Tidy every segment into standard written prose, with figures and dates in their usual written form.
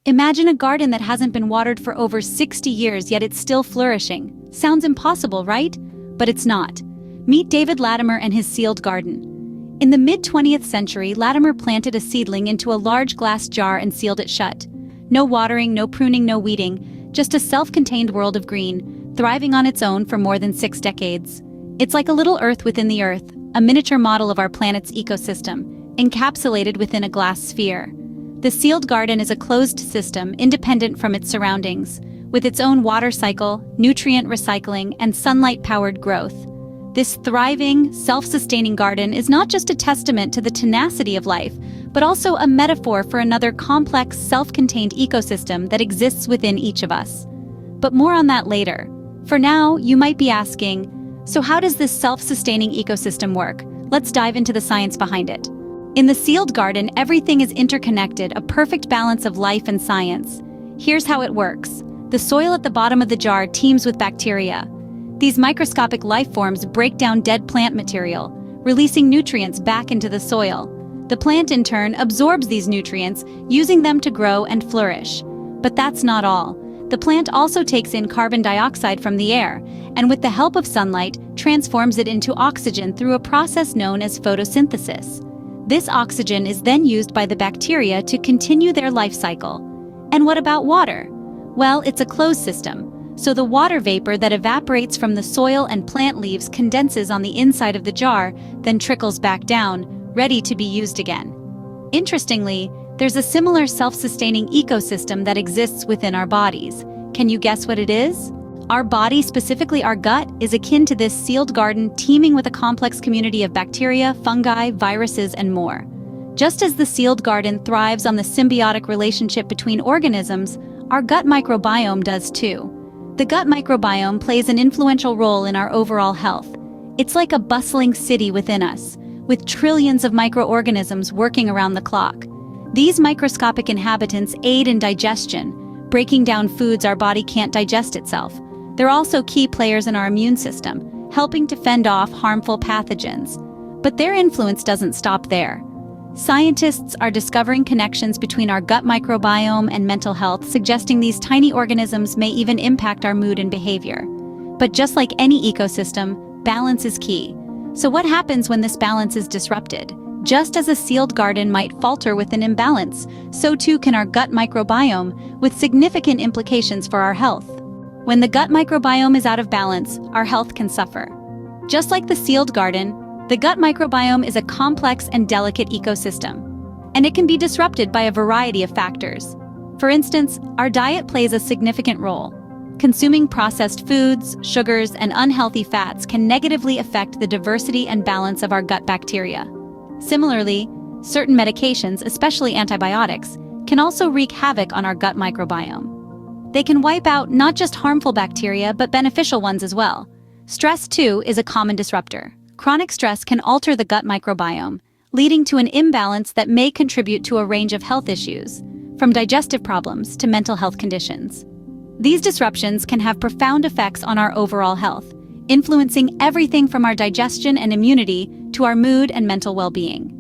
Imagine a garden that hasn't been watered for over 60 years, yet it's still flourishing. Sounds impossible, right? But it's not. Meet David Latimer and his sealed garden. In the mid-20th century, Latimer planted a seedling into a large glass jar and sealed it shut. No watering, no pruning, no weeding, just a self-contained world of green, thriving on its own for more than 6 decades. It's like a little Earth within the Earth, a miniature model of our planet's ecosystem, encapsulated within a glass sphere. The sealed garden is a closed system independent from its surroundings, with its own water cycle, nutrient recycling, and sunlight-powered growth. This thriving, self-sustaining garden is not just a testament to the tenacity of life, but also a metaphor for another complex, self-contained ecosystem that exists within each of us. But more on that later. For now, you might be asking, so how does this self-sustaining ecosystem work? Let's dive into the science behind it. In the sealed garden, everything is interconnected, a perfect balance of life and science. Here's how it works. The soil at the bottom of the jar teems with bacteria. These microscopic life forms break down dead plant material, releasing nutrients back into the soil. The plant, in turn, absorbs these nutrients, using them to grow and flourish. But that's not all. The plant also takes in carbon dioxide from the air, and with the help of sunlight, transforms it into oxygen through a process known as photosynthesis. This oxygen is then used by the bacteria to continue their life cycle. And what about water? Well, it's a closed system, so the water vapor that evaporates from the soil and plant leaves condenses on the inside of the jar, then trickles back down, ready to be used again. Interestingly, there's a similar self-sustaining ecosystem that exists within our bodies. Can you guess what it is? Our body, specifically our gut, is akin to this sealed garden teeming with a complex community of bacteria, fungi, viruses, and more. Just as the sealed garden thrives on the symbiotic relationship between organisms, our gut microbiome does too. The gut microbiome plays an influential role in our overall health. It's like a bustling city within us, with trillions of microorganisms working around the clock. These microscopic inhabitants aid in digestion, breaking down foods our body can't digest itself. They're also key players in our immune system, helping to fend off harmful pathogens. But their influence doesn't stop there. Scientists are discovering connections between our gut microbiome and mental health, suggesting these tiny organisms may even impact our mood and behavior. But just like any ecosystem, balance is key. So what happens when this balance is disrupted? Just as a sealed garden might falter with an imbalance, so too can our gut microbiome, with significant implications for our health. When the gut microbiome is out of balance, our health can suffer. Just like the sealed garden, the gut microbiome is a complex and delicate ecosystem, and it can be disrupted by a variety of factors. For instance, our diet plays a significant role. Consuming processed foods, sugars, and unhealthy fats can negatively affect the diversity and balance of our gut bacteria. Similarly, certain medications, especially antibiotics, can also wreak havoc on our gut microbiome. They can wipe out not just harmful bacteria, but beneficial ones as well. Stress, too, is a common disruptor. Chronic stress can alter the gut microbiome, leading to an imbalance that may contribute to a range of health issues, from digestive problems to mental health conditions. These disruptions can have profound effects on our overall health, influencing everything from our digestion and immunity to our mood and mental well-being.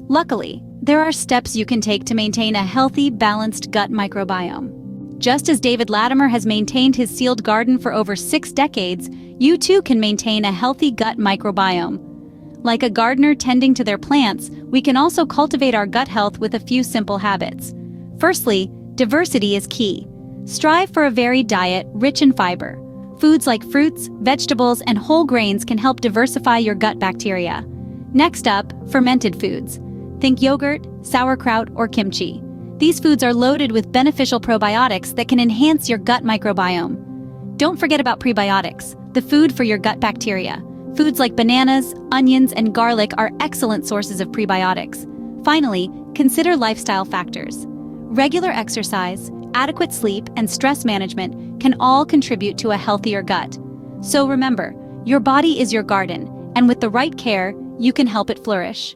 Luckily, there are steps you can take to maintain a healthy, balanced gut microbiome. Just as David Latimer has maintained his sealed garden for over 6 decades, you too can maintain a healthy gut microbiome. Like a gardener tending to their plants, we can also cultivate our gut health with a few simple habits. Firstly, diversity is key. Strive for a varied diet rich in fiber. Foods like fruits, vegetables, and whole grains can help diversify your gut bacteria. Next up, fermented foods. Think yogurt, sauerkraut, or kimchi. These foods are loaded with beneficial probiotics that can enhance your gut microbiome. Don't forget about prebiotics, the food for your gut bacteria. Foods like bananas, onions, and garlic are excellent sources of prebiotics. Finally, consider lifestyle factors. Regular exercise, adequate sleep, and stress management can all contribute to a healthier gut. So remember, your body is your garden, and with the right care, you can help it flourish.